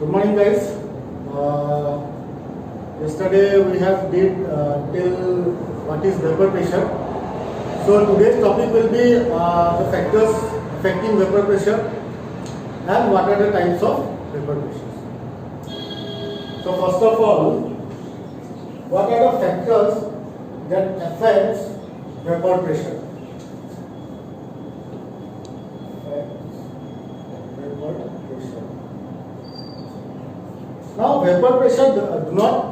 Good morning, guys. Yesterday we have did till what is vapor pressure. So today's topic will be the factors affecting vapor pressure and what are the types of vapor pressures. So first of all, what are the factors that affects vapor pressure? Vapor pressure. Now, vapor pressure do not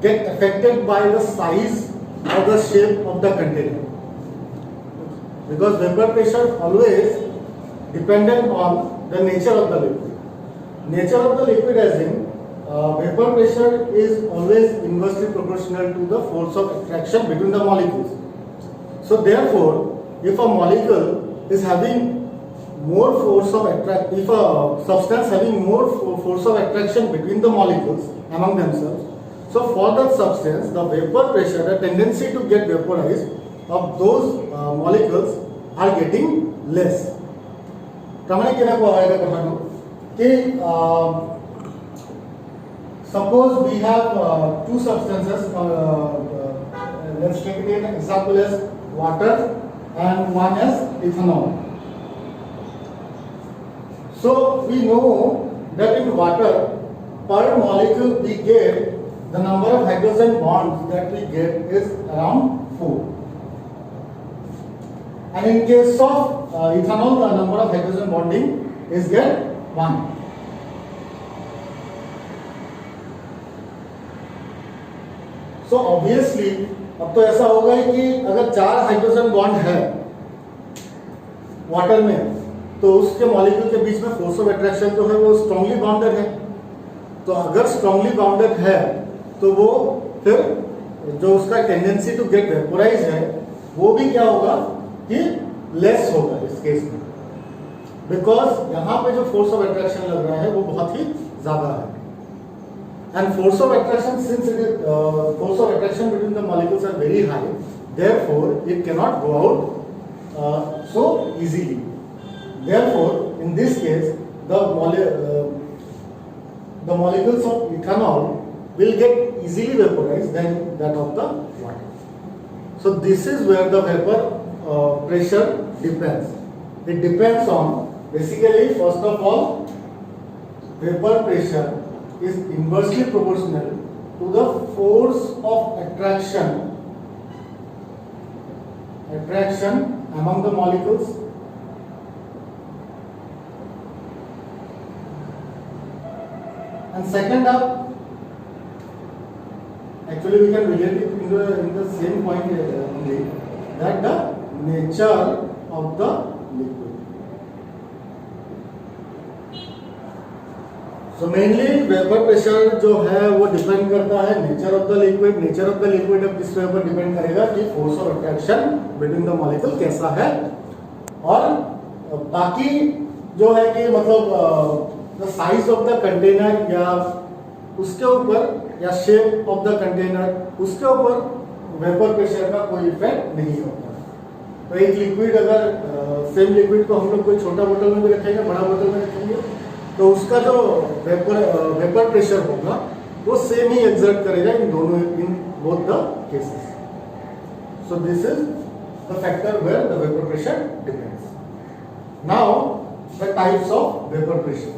get affected by the size or the shape of the container, because vapor pressure always dependent on the nature of the liquid. Nature of the liquid as in vapor pressure is always inversely proportional to the force of attraction between the molecules. So therefore, if a molecule is having more force of attraction, if a substance having more force of attraction between the molecules among themselves, so for that substance, the vapor pressure, the tendency to get vaporized of those molecules are getting less. Kamane kena ko aayega kahanu ki suppose we have two substances, let's take an example as water and one as ethanol. So we know that in water, per molecule we get the number of hydrogen bonds that we get is around 4. And in case of ethanol, the number of hydrogen bonding is get 1. So obviously अब तो ऐसा होगा कि अगर 4 hydrogen bond है water में, तो उसके मॉलिक्यूल के बीच में फोर्स ऑफ अट्रैक्शन जो है वो स्ट्रांगली बाउंडेड है. तो अगर स्ट्रांगली बाउंडेड है तो वो फिर जो उसका टेंडेंसी टू गेट वेपोराइज है वो भी क्या होगा कि लेस होगा इस केस में, बिकॉज यहाँ पे जो फोर्स ऑफ अट्रैक्शन लग रहा है वो बहुत ही ज्यादा है. And force of attraction, since it is force of attraction between the molecules are very high, therefore it cannot go out so easily. Therefore, in this case, the molecules of ethanol will get easily vaporized than that of the water. So this is where the vapor pressure depends. It depends on, basically, first of all, vapor pressure is inversely proportional to the force of attraction among the molecules and second up, actually we can relate it in the same point only, that the nature of the liquid. So mainly vapor pressure जो है वो depend करता है nature of the liquid. Nature of the liquid अब किस पर depend करेगा कि force of attraction between the molecule कैसा है, और बाकी जो है कि मतलब the size of the container या उसके ऊपर या शेप ऑफ द कंटेनर उसके ऊपर वेपर प्रेशर का कोई इफेक्ट नहीं होता. तो एक लिक्विड अगर सेम लिक्विड को हम लोग कोई छोटा बोतल में भी रखेंगे, बड़ा बोतल में रखेंगे, तो उसका जो वेपर प्रेशर होगा वो सेम ही एक्सर्ट करेगा इन दोनों, in both the cases. So this is the factor where the vapour pressure depends. Now the types of vapour pressure.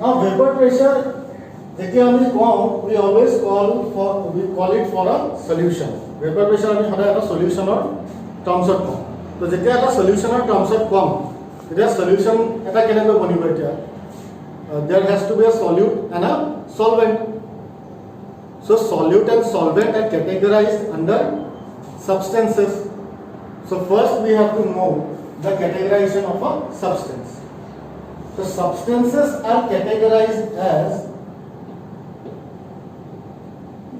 Now vapour pressure देखिए আমি কম, we always call it for a solution. Vapour pressure আমি সদায় এটা সলিউশনৰ টাৰ্মছত কম. তো যেতিয়া এটা সলিউশনৰ টাৰ্মছত কম, এতিয়া solution এটা কেনেকৈ বনিব? এতিয়া there has to be a solute and a solvent. So solute and solvent are categorized under substances. So first we have to know the categorization of a substance. So substances are categorized as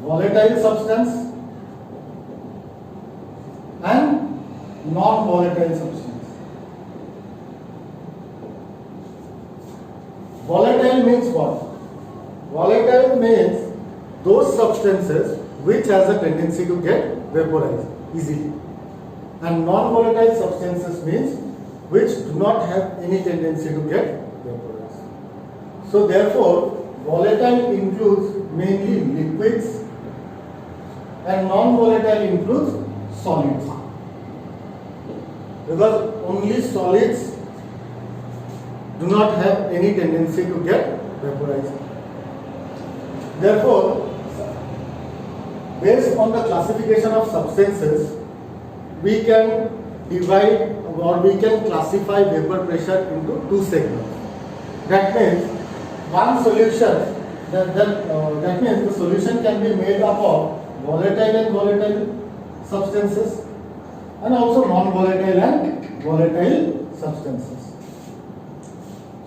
volatile substance and non-volatile substance. Volatile means what? Volatile means those substances which has a tendency to get vaporized easily. And non-volatile substances means which do not have any tendency to get vaporized. So therefore, volatile includes mainly liquids and non-volatile includes solids. Because only solids do not have any tendency to get vaporized. Therefore, based on the classification of substances, we can divide or we can classify vapor pressure into two segments. That means one solution, that means the solution can be made up of volatile and volatile substances and also non-volatile and volatile substances.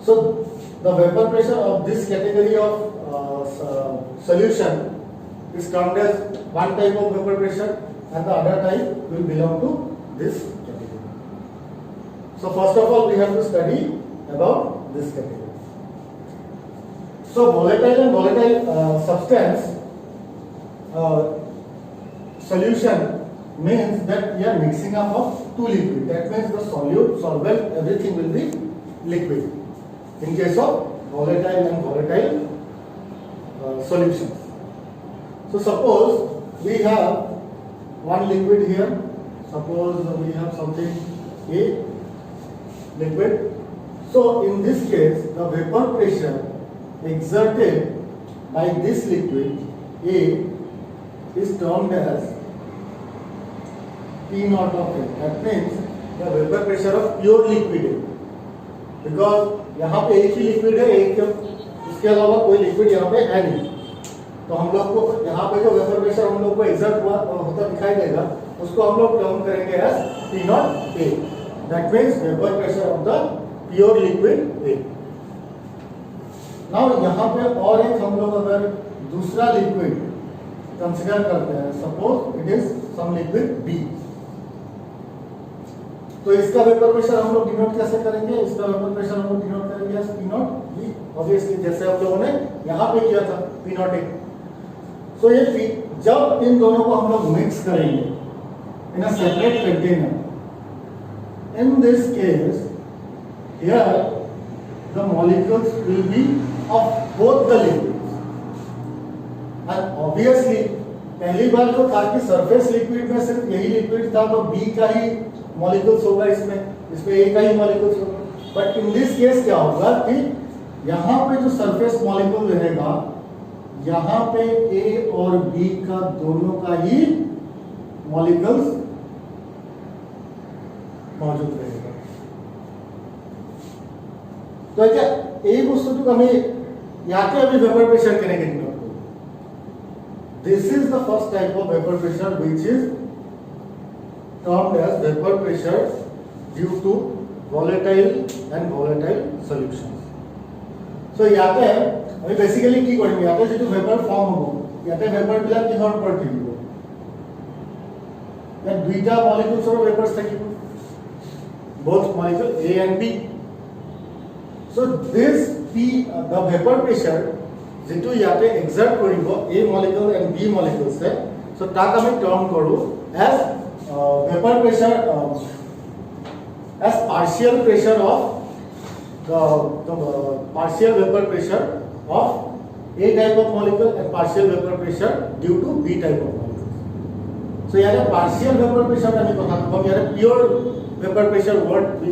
So the vapor pressure of this category of solution is termed as one type of vapor pressure and the other type will belong to this category. So first of all, we have to study about this category. So volatile and volatile substance solution means that we are mixing up of two liquids. That means the solute, solvent, everything will be liquid in case of volatile and volatile solutions. So suppose we have one liquid here. Suppose we have something A liquid. So in this case, the vapor pressure exerted by this liquid A is termed as P naught of A. That means the vapor pressure of pure liquid A. Because यहाँ पे एक ही liquid है, एक इसके अलावा कोई liquid यहाँ पे है नहीं, तो हम लोग को यहाँ पे जो वेपर प्रेशर हम लोग को एग्जर्ट हुआ होता दिखाई देगा, उसको हम लोग टर्म करेंगे as P naught A. That means vapour pressure of the pure liquid A. Now यहाँ पे और एक हम लोग अगर दूसरा लिक्विड कंसीडर करते हैं, suppose it is some liquid B, तो इसका वेपर प्रेशर हम लोग डिनोट कैसे करेंगे? इसका वेपर प्रेशर हम लोग डिनोट करेंगे as P naught B, obviously जैसे हम लोगों ने यहाँ पे किया था P naught A. सो ये जब इन दोनों को हम लोग मिक्स करेंगे in a separate container, in this case here the molecules will be of both the liquids, and obviously पहली बार तो था कि सरफेस लिक्विड में सिर्फ यही लिक्विड था, तो B का ही मॉलिक्यूल्स होगा, इसमें A का ही मॉलिक्यूल्स होगा. बट इन दिस केस क्या होगा कि यहाँ पे जो सरफेस मॉलिक्यूल रहेगा, यहाँ पे A और B का दोनों का ही मॉलिक्यूल्स मौजूद रहेगा. तो क्या এই বস্তুটোক আমি ইয়াতে আমি वेपर प्रेशर কেনেকে ডিনোট করব? This is the first type of vapor pressure which is termed as vapor pressure due to volatile and volatile solutions. So ইয়াতে আমি বেসিক্যালি কি কৰিম, ইয়াতে যেটো वेपर ফর্ম হ'ব, ইয়াতে वेपर বিলাক কিহৰ ওপৰত থাকিব? ইয়াত দুইটা মলিকিউলছৰ वेपर्स থাকিব, both molecule A and B. So this P, the vapor pressure যেটো ইয়াতে এক্সাৰ্ট কৰিব A molecule and B molecules है, so তাক আমি টার্ম কৰো as vapor pressure as partial pressure of the partial vapor pressure of A type of molecule and partial vapor pressure due to B type of molecule. So here partial vapor pressure আমি কথা কম, here pure vapor pressure word we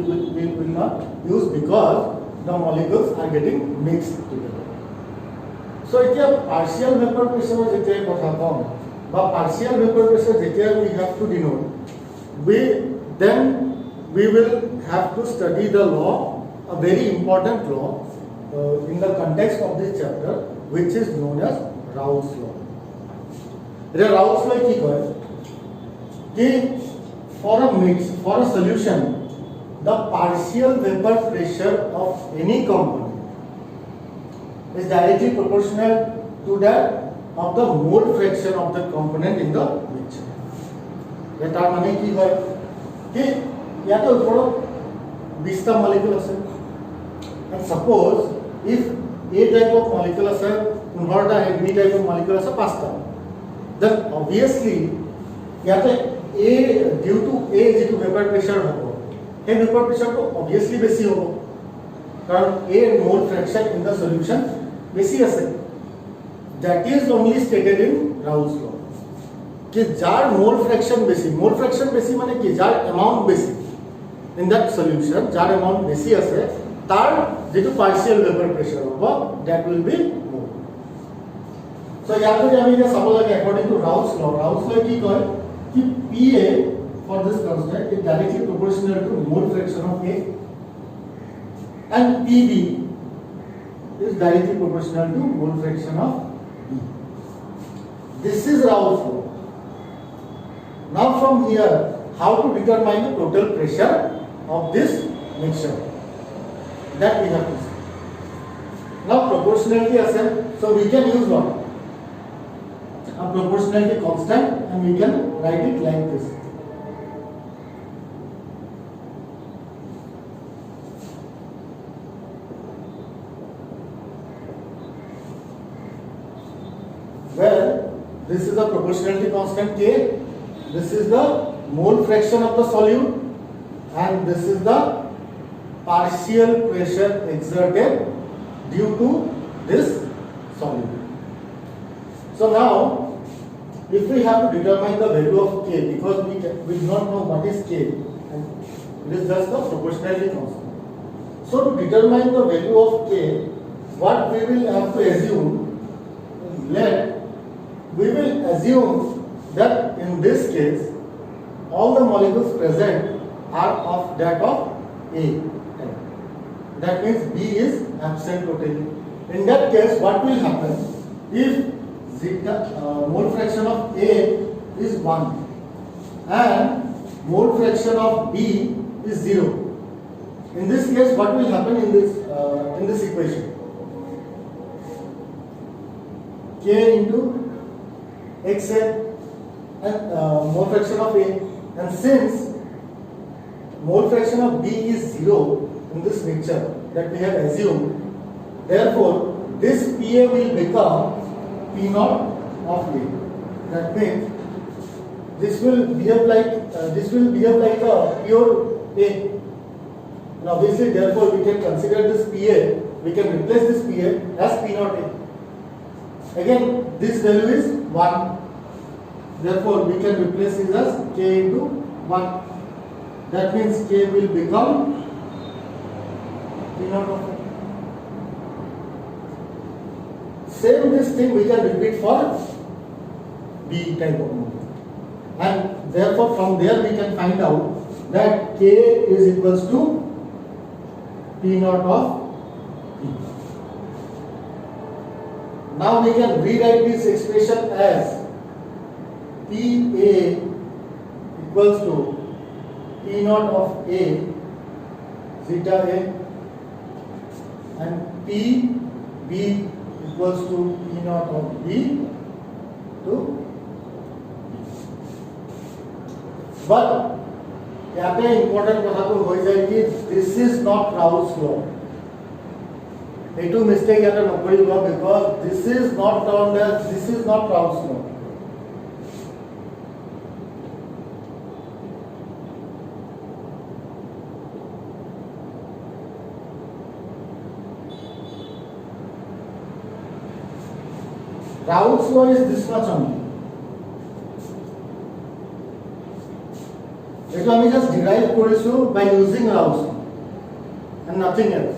will not use because the molecules are getting mixed together. So এতিয়া partial vapor pressure যেতিয়া কথা কম বা partial vapor pressure যেতিয়া we have to denote, we will have to study the law, a very important law in the context of this chapter, which is known as Raoult's law. Raoult's law কি কয় कि for a solution, the partial vapor pressure of any component is directly proportional to that of the mole fraction of the component in the mixture. তাৰ মানে কি হয় कि ইয়াতে ওপৰত 20টা মলিকিউল আছে, and suppose if A type of molecule আছে 15টা and B type of molecule আছে 5টা, then obviously ইয়াতে A due to A যেটো vapor pressure হ'ব, সেই ভেপৰ প্ৰেছাৰটো অবভিয়াছলি বেছি হ'ব কাৰণ এ মোল ফ্ৰেকশন ইন দ্য সলিউশন বেছি আছে that is only stated in Raoult's law कि जार मोल फ्रैक्शन बेसी माने कि जार अमाउंट बेसी in that solution jar amount बेसी আছে तार जेतु पार्शियल वेपर प्रेशर होबो दैट विल बी मोर सो यार যদি আমি এটা চাব লাগে अकॉर्डिंग टू Raoult's law কি কয় कि Pa for this constant is directly proportional to mole fraction of A and Pb is directly proportional to mole fraction of B. This is Raoult's law. Now from here, how to determine the total pressure of this mixture? That we have to see. Now proportionality as so we can use what? A proportionality constant and we can write it like this. Well, this is the proportionality constant K. This is the mole fraction of the solute and this is the partial pressure exerted due to this solute. So now if we have to determine the value of K because we do not know what is K and it is just the proportionality constant. So to determine the value of K, what we will have to assume, we will assume that in this case all the molecules present are of that of A type. That means B is absent totally. In that case what will happen if zeta mole fraction of A is 1 and mole fraction of B is 0. In this case what will happen in this equation? K into XA and mole fraction of A, and since mole fraction of B is 0 in this mixture that we have assumed, therefore this Pa will become P naught of A. That means this will behave like a pure A. And obviously, therefore, we can consider this Pa. We can replace this Pa as P naught A. Again, this value is 1. Therefore, we can replace it as K into 1. That means K will become P naught of A. Same this thing we can repeat for B type of molecule. And therefore, from there we can find out that K is equals to P naught of B. Now we can rewrite this expression as Pa equals to P naught of A zeta A and Pb equals to P naught of B to but यहाँ पे important कथा तो हो जाएगी this is not Raoult's law. এইটো mistake ইয়াতে নকৰিব because this is not Raoult's law. Raoult's law is this much only. It আমি just derive কৰিছো by using Raoult's law and nothing else.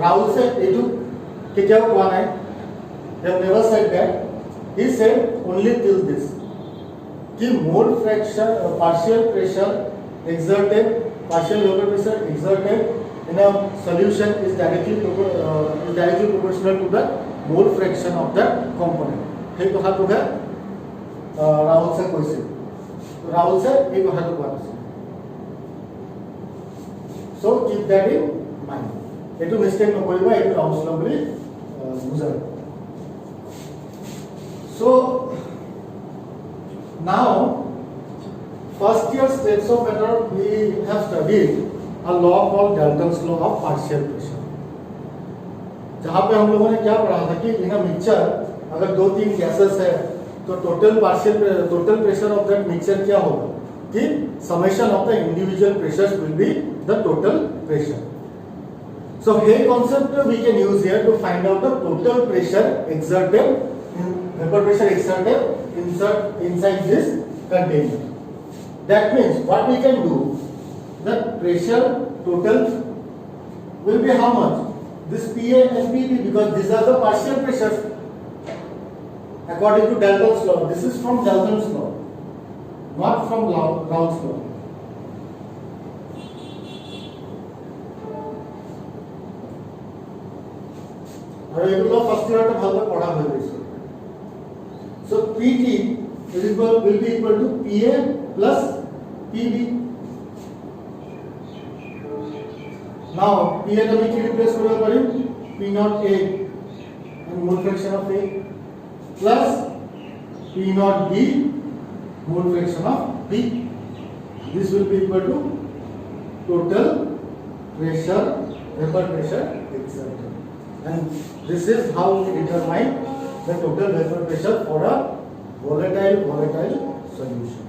Raoult এইটো কেতিয়াও কোৱা নাই. They have never said that. He said only till this. कि mole fraction partial pressure exerted in a solution is directly proportional to the mole fraction of that component. সেই কথাটোকে Raoult কৈছিল. Raoult এই কথাটো কোৱা আছিল. So keep that in mind. এইটো mistake নকৰিবা, এইটো Raoult's law বুলি বুজায়. So now first year states of matter we have studied a law called Dalton's law of partial pressure. जहाँ पे हम लोगों ने क्या पढ़ा था कि इन अ मिक्सचर अगर 2-3 गैसेस है तो total pressure of that mixture क्या होगा कि summation of the individual pressures will be the total pressure. So hey concept we can use here to find out the total pressure exerted, vapor pressure exerted inside this container. That means what we can do, the pressure total will be how much? This PA and PP, because these are the partial pressures according to Dalton's law. This is from Dalton's law, not from Raoult's law. और एगुलो first year তে ভালো পড়া হয়ে গেছে। So PT will be equal to PA plus PB. Now PA কে আমি কি replace করতে পারি? P naught A and mole fraction of A plus P naught B mole fraction of B. This will be equal to total pressure, vapor pressure exerted. And this is how we determine the total vapor pressure for a volatile solution.